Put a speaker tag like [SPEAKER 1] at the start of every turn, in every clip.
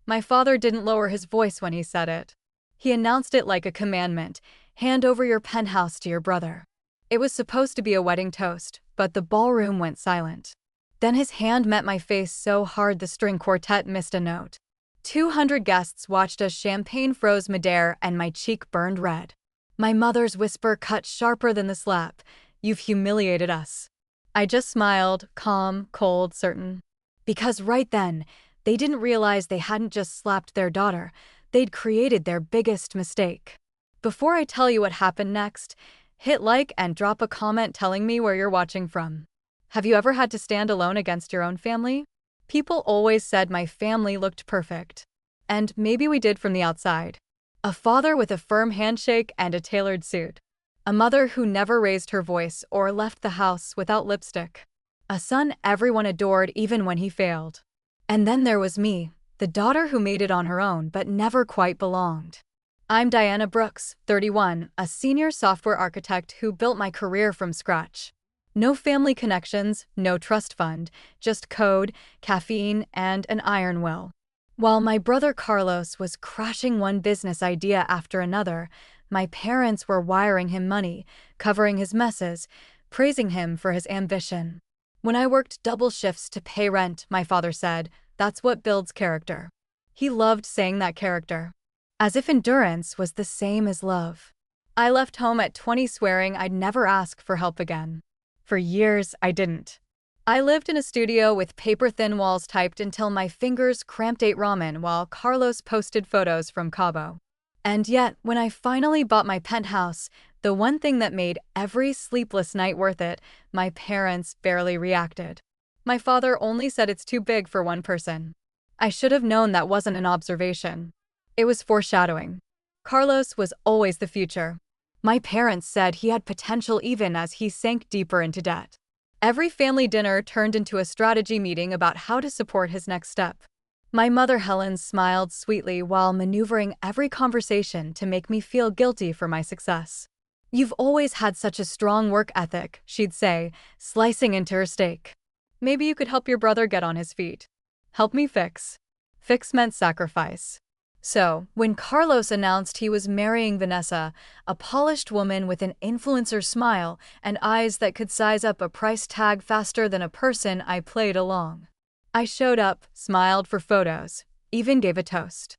[SPEAKER 1] My father didn't lower his voice when he said it. He announced it like a commandment: hand over your penthouse to your brother. It was supposed to be a wedding toast, but the ballroom went silent. Then his hand met my face so hard the string quartet missed a note. 200 guests watched as champagne froze midair and my cheek burned red. My mother's whisper cut sharper than the slap: "You've humiliated us." I just smiled, calm, cold, certain. Because right then, they didn't realize they hadn't just slapped their daughter, they'd created their biggest mistake. Before I tell you what happened next, hit like and drop a comment telling me where you're watching from. Have you ever had to stand alone against your own family? People always said my family looked perfect. And maybe we did from the outside. A father with a firm handshake and a tailored suit. A mother who never raised her voice or left the house without lipstick. A son everyone adored even when he failed. And then there was me, the daughter who made it on her own but never quite belonged. I'm Diana Brooks, 31, a senior software architect who built my career from scratch. No family connections, no trust fund, just code, caffeine, and an iron will. While my brother Carlos was crashing one business idea after another, my parents were wiring him money, covering his messes, praising him for his ambition. When I worked double shifts to pay rent, my father said, "That's what builds character." He loved saying that character. As if endurance was the same as love. I left home at 20 swearing I'd never ask for help again. For years, I didn't. I lived in a studio with paper-thin walls typed until my fingers cramped, ate ramen while Carlos posted photos from Cabo. And yet, when I finally bought my penthouse, the one thing that made every sleepless night worth it, my parents barely reacted. My father only said it's too big for one person. I should have known that wasn't an observation. It was foreshadowing. Carlos was always the future. My parents said he had potential even as he sank deeper into debt. Every family dinner turned into a strategy meeting about how to support his next step. My mother Helen smiled sweetly while maneuvering every conversation to make me feel guilty for my success. "You've always had such a strong work ethic," she'd say, slicing into her steak. "Maybe you could help your brother get on his feet." Help me fix. Fix meant sacrifice. So, when Carlos announced he was marrying Vanessa, a polished woman with an influencer smile and eyes that could size up a price tag faster than a person, I played along. I showed up, smiled for photos, even gave a toast.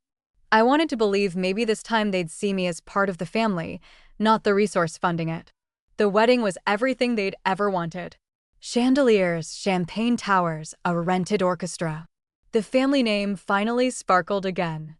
[SPEAKER 1] I wanted to believe maybe this time they'd see me as part of the family, not the resource funding it. The wedding was everything they'd ever wanted. Chandeliers, champagne towers, a rented orchestra. The family name finally sparkled again.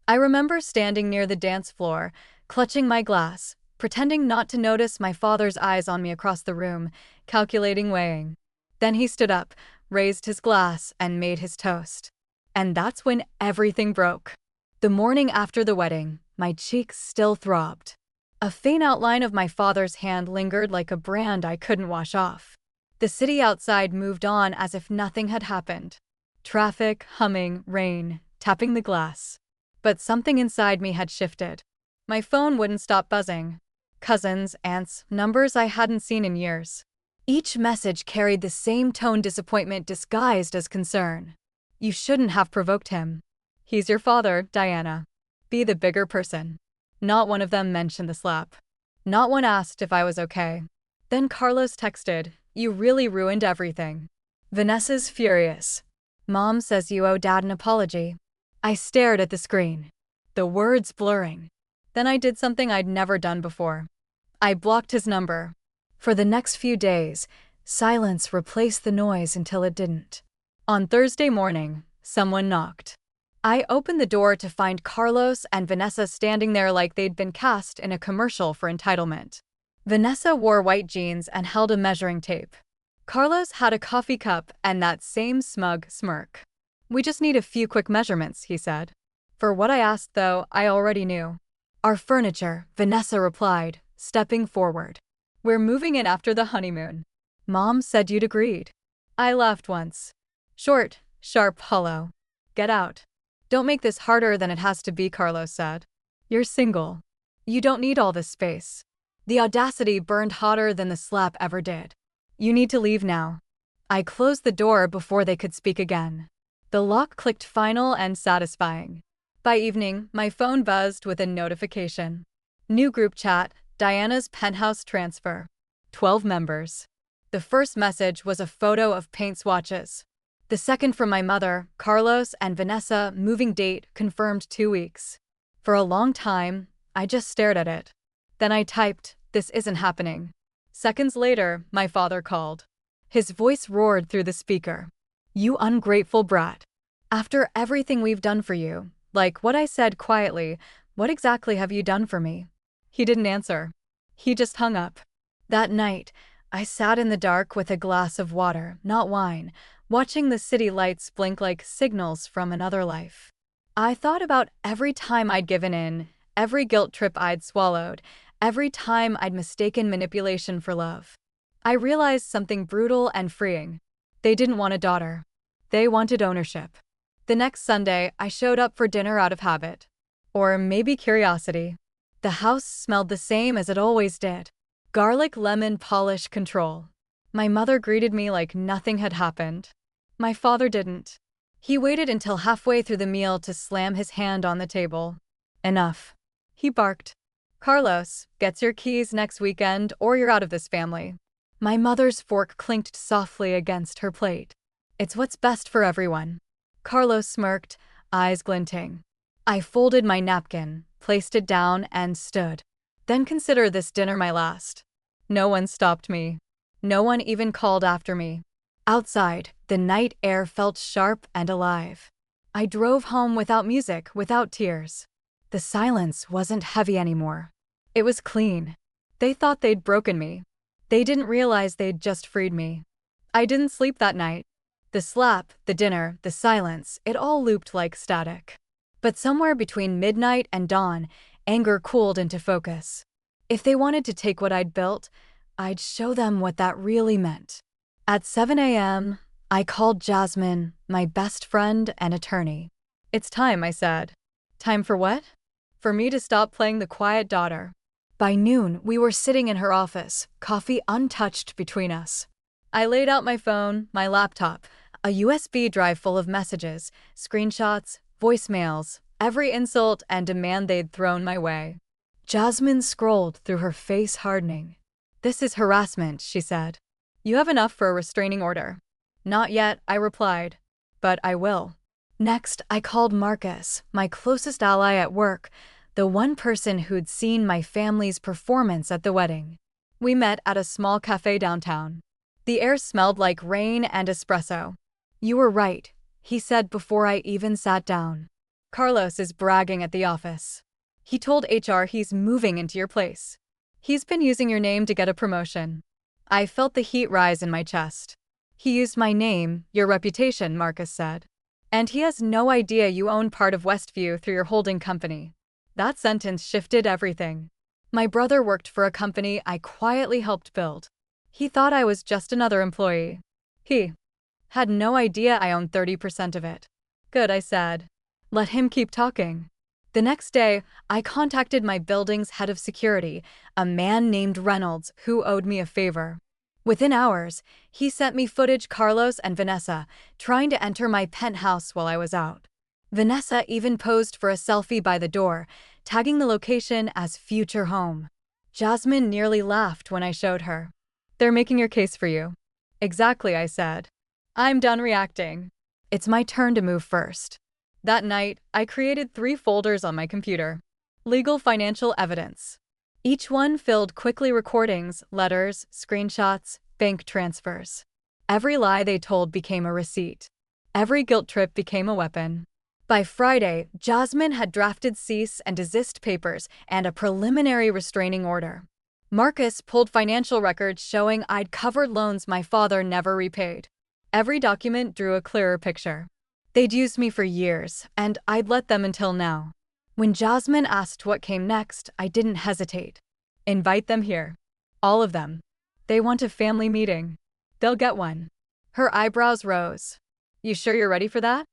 [SPEAKER 1] I remember standing near the dance floor, clutching my glass, pretending not to notice my father's eyes on me across the room, calculating, weighing. Then he stood up, raised his glass, and made his toast. And that's when everything broke. The morning after the wedding, my cheeks still throbbed. A faint outline of my father's hand lingered like a brand I couldn't wash off. The city outside moved on as if nothing had happened. Traffic, humming, rain, tapping the glass. But something inside me had shifted. My phone wouldn't stop buzzing. Cousins, aunts, numbers I hadn't seen in years. Each message carried the same tone: disappointment disguised as concern. "You shouldn't have provoked him. He's your father, Diana. Be the bigger person." Not one of them mentioned the slap. Not one asked if I was okay. Then Carlos texted, "You really ruined everything." Vanessa's furious. "Mom says you owe Dad an apology." I stared at the screen, the words blurring. Then I did something I'd never done before. I blocked his number. For the next few days, silence replaced the noise until it didn't. On Thursday morning, someone knocked. I opened the door to find Carlos and Vanessa standing there like they'd been cast in a commercial for entitlement. Vanessa wore white jeans and held a measuring tape. Carlos had a coffee cup and that same smug smirk. "We just need a few quick measurements," he said. For what I asked, though, I already knew. "Our furniture," Vanessa replied, stepping forward. "We're moving in after the honeymoon." "Mom said you'd agreed." I laughed once. Short, sharp, hollow. "Get out. Don't make this harder than it has to be," Carlos said. "You're single. You don't need all this space." The audacity burned hotter than the slap ever did. "You need to leave now." I closed the door before they could speak again. The lock clicked final and satisfying. By evening, my phone buzzed with a notification. New group chat, Diana's penthouse transfer. 12 members. The first message was a photo of paint swatches. The second from my mother, Carlos and Vanessa, moving date confirmed 2 weeks. For a long time, I just stared at it. Then I typed, "This isn't happening." Seconds later, my father called. His voice roared through the speaker. "You ungrateful brat. After everything we've done for you," like what I said quietly, "what exactly have you done for me?" He didn't answer. He just hung up. That night, I sat in the dark with a glass of water, not wine, watching the city lights blink like signals from another life. I thought about every time I'd given in, every guilt trip I'd swallowed, every time I'd mistaken manipulation for love. I realized something brutal and freeing. They didn't want a daughter. They wanted ownership. The next Sunday, I showed up for dinner out of habit. Or maybe curiosity. The house smelled the same as it always did. Garlic lemon polish control. My mother greeted me like nothing had happened. My father didn't. He waited until halfway through the meal to slam his hand on the table. "Enough," he barked. "Carlos, gets your keys next weekend or you're out of this family." My mother's fork clinked softly against her plate. "It's what's best for everyone." Carlos smirked, eyes glinting. I folded my napkin, placed it down, and stood. "Then consider this dinner my last." No one stopped me. No one even called after me. Outside, the night air felt sharp and alive. I drove home without music, without tears. The silence wasn't heavy anymore. It was clean. They thought they'd broken me. They didn't realize they'd just freed me. I didn't sleep that night. The slap, the dinner, the silence, it all looped like static. But somewhere between midnight and dawn, anger cooled into focus. If they wanted to take what I'd built, I'd show them what that really meant. At 7 a.m., I called Jasmine, my best friend and attorney. "It's time," I said. "Time for what?" "For me to stop playing the quiet daughter." By noon, we were sitting in her office, coffee untouched between us. I laid out my phone, my laptop, a USB drive full of messages, screenshots, voicemails, every insult and demand they'd thrown my way. Jasmine scrolled through her face hardening. "This is harassment," she said. "You have enough for a restraining order." "Not yet," I replied. "But I will." Next, I called Marcus, my closest ally at work, the one person who'd seen my family's performance at the wedding. We met at a small cafe downtown. The air smelled like rain and espresso. "You were right," he said before I even sat down. "Carlos is bragging at the office. He told HR he's moving into your place. He's been using your name to get a promotion." I felt the heat rise in my chest. "He used my name, your reputation," Marcus said. "And he has no idea you own part of Westview through your holding company." That sentence shifted everything. My brother worked for a company I quietly helped build. He thought I was just another employee. He had no idea I owned 30% of it. "Good," I said. "Let him keep talking." The next day, I contacted my building's head of security, a man named Reynolds, who owed me a favor. Within hours, he sent me footage Carlos and Vanessa trying to enter my penthouse while I was out. Vanessa even posed for a selfie by the door, tagging the location as future home. Jasmine nearly laughed when I showed her. "They're making your case for you." "Exactly," I said. "I'm done reacting. It's my turn to move first." That night, I created 3 folders on my computer. Legal financial evidence. Each one filled quickly recordings, letters, screenshots, bank transfers. Every lie they told became a receipt. Every guilt trip became a weapon. By Friday, Jasmine had drafted cease and desist papers and a preliminary restraining order. Marcus pulled financial records showing I'd covered loans my father never repaid. Every document drew a clearer picture. They'd used me for years, and I'd let them until now. When Jasmine asked what came next, I didn't hesitate. "Invite them here. All of them. They want a family meeting. They'll get one." Her eyebrows rose. "You sure you're ready for that?"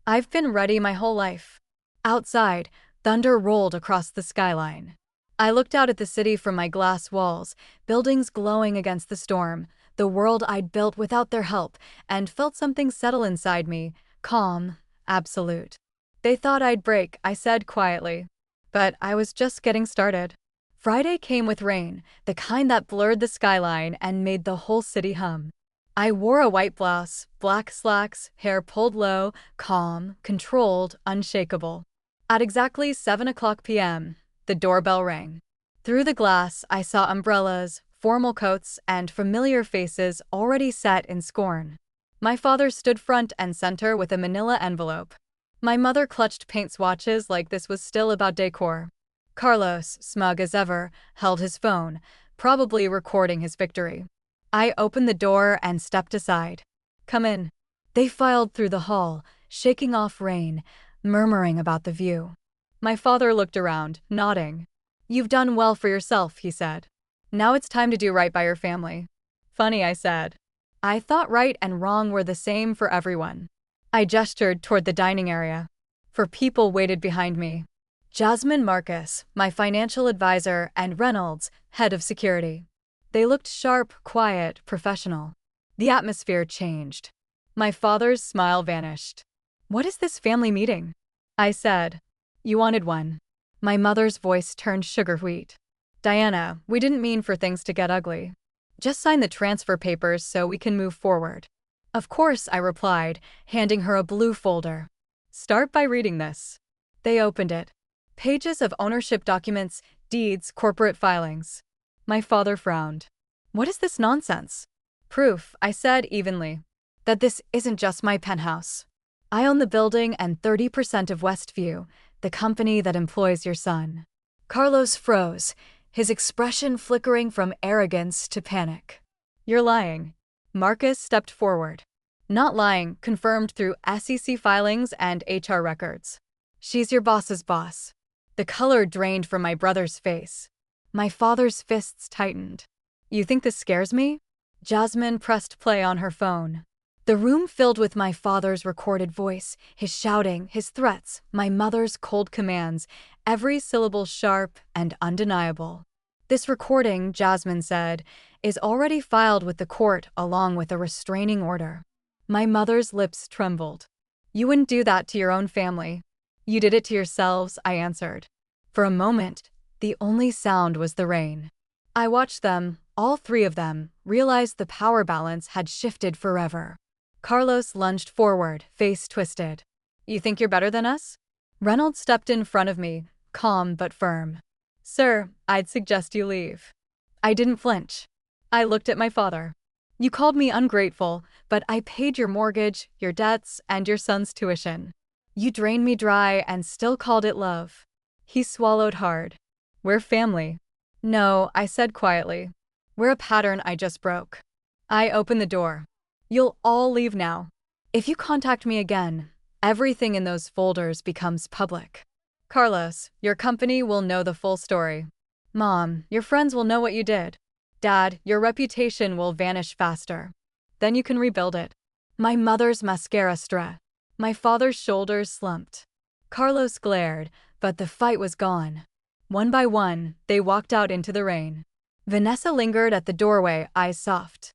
[SPEAKER 1] "I've been ready my whole life." Outside, thunder rolled across the skyline. I looked out at the city from my glass walls, buildings glowing against the storm, the world I'd built without their help, and felt something settle inside me, calm, absolute. They thought I'd break, I said quietly. But I was just getting started. Friday came with rain, the kind that blurred the skyline and made the whole city hum. I wore a white blouse, black slacks, hair pulled low, calm, controlled, unshakable. At exactly 7 p.m., the doorbell rang. Through the glass, I saw umbrellas, formal coats, and familiar faces already set in scorn. My father stood front and center with a manila envelope. My mother clutched paint swatches like this was still about decor. Carlos, smug as ever, held his phone, probably recording his victory. I opened the door and stepped aside. "Come in." They filed through the hall, shaking off rain, murmuring about the view. My father looked around, nodding. "You've done well for yourself," he said. "Now it's time to do right by your family." "Funny," I said. I thought right and wrong were the same for everyone. I gestured toward the dining area. For people waited behind me. Jasmine Marcus, my financial advisor, and Reynolds, head of security. They looked sharp, quiet, professional. The atmosphere changed. My father's smile vanished. "What is this family meeting?" I said. "You wanted one." My mother's voice turned sugar-sweet. "Diana, we didn't mean for things to get ugly. Just sign the transfer papers so we can move forward." "Of course," I replied, handing her a blue folder. "Start by reading this." They opened it. Pages of ownership documents, deeds, corporate filings. My father frowned. "What is this nonsense?" "Proof," I said evenly, "that this isn't just my penthouse. I own the building and 30% of Westview, the company that employs your son." Carlos froze, his expression flickering from arrogance to panic. "You're lying." Marcus stepped forward. "Not lying, confirmed through SEC filings and HR records. She's your boss's boss." The color drained from my brother's face. My father's fists tightened. "You think this scares me?" Jasmine pressed play on her phone. The room filled with my father's recorded voice, his shouting, his threats, my mother's cold commands, every syllable sharp and undeniable. "This recording," Jasmine said, "is already filed with the court along with a restraining order." My mother's lips trembled. "You wouldn't do that to your own family." "You did it to yourselves," I answered. For a moment, the only sound was the rain. I watched them, all three of them, realize the power balance had shifted forever. Carlos lunged forward, face twisted. "You think you're better than us?" Reynolds stepped in front of me, calm but firm. "Sir, I'd suggest you leave." I didn't flinch. I looked at my father. "You called me ungrateful, but I paid your mortgage, your debts, and your son's tuition. You drained me dry and still called it love." He swallowed hard. "We're family." "No," I said quietly. "We're a pattern I just broke." I opened the door. "You'll all leave now. If you contact me again, everything in those folders becomes public. Carlos, your company will know the full story. Mom, your friends will know what you did. Dad, your reputation will vanish faster. Then you can rebuild it." My mother's mascara strut. My father's shoulders slumped. Carlos glared, but the fight was gone. One by one, they walked out into the rain. Vanessa lingered at the doorway, eyes soft.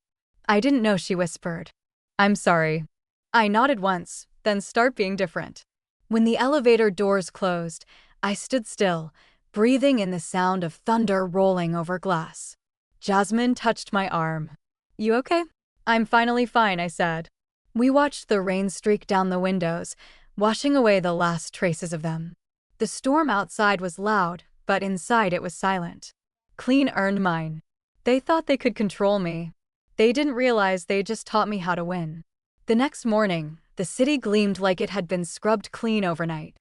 [SPEAKER 1] "I didn't know," she whispered. "I'm sorry." I nodded once, then start being different. When the elevator doors closed, I stood still, breathing in the sound of thunder rolling over glass. Jasmine touched my arm. "You okay?" "I'm finally fine," I said. We watched the rain streak down the windows, washing away the last traces of them. The storm outside was loud, but inside it was silent. Clean earned mine. They thought they could control me. They didn't realize they just taught me how to win. The next morning, the city gleamed like it had been scrubbed clean overnight.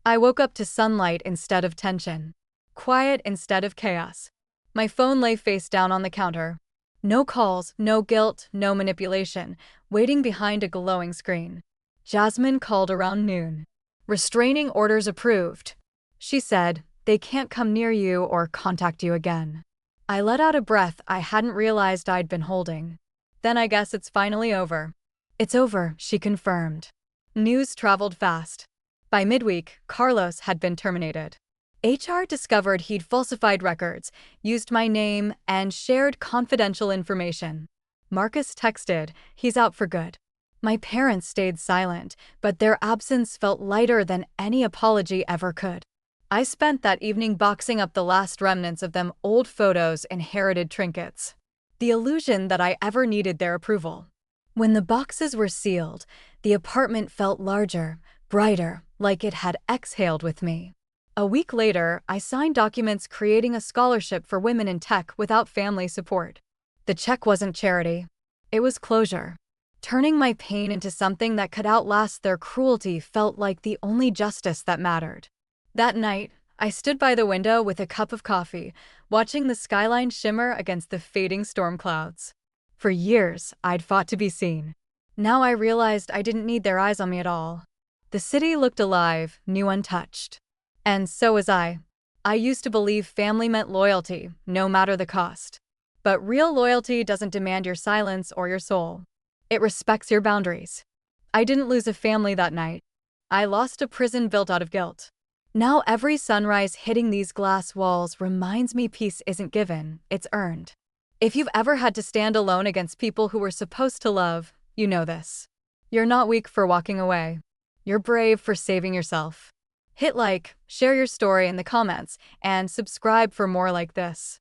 [SPEAKER 1] I woke up to sunlight instead of tension. Quiet instead of chaos. My phone lay face down on the counter. No calls, no guilt, no manipulation, waiting behind a glowing screen. Jasmine called around noon. "Restraining orders approved." She said, "They can't come near you or contact you again." I let out a breath I hadn't realized I'd been holding. "Then I guess it's finally over." "It's over," she confirmed. News traveled fast. By midweek, Carlos had been terminated. HR discovered he'd falsified records, used my name, and shared confidential information. Marcus texted, "He's out for good." My parents stayed silent, but their absence felt lighter than any apology ever could. I spent that evening boxing up the last remnants of them old photos and inherited trinkets. The illusion that I ever needed their approval. When the boxes were sealed, the apartment felt larger, brighter, like it had exhaled with me. A week later, I signed documents creating a scholarship for women in tech without family support. The check wasn't charity. It was closure. Turning my pain into something that could outlast their cruelty felt like the only justice that mattered. That night, I stood by the window with a cup of coffee, watching the skyline shimmer against the fading storm clouds. For years, I'd fought to be seen. Now I realized I didn't need their eyes on me at all. The city looked alive, new untouched. And so was I. I used to believe family meant loyalty, no matter the cost. But real loyalty doesn't demand your silence or your soul. It respects your boundaries. I didn't lose a family that night. I lost a prison built out of guilt. Now every sunrise hitting these glass walls reminds me peace isn't given, it's earned. If you've ever had to stand alone against people who were supposed to love, you know this. You're not weak for walking away. You're brave for saving yourself. Hit like, share your story in the comments, and subscribe for more like this.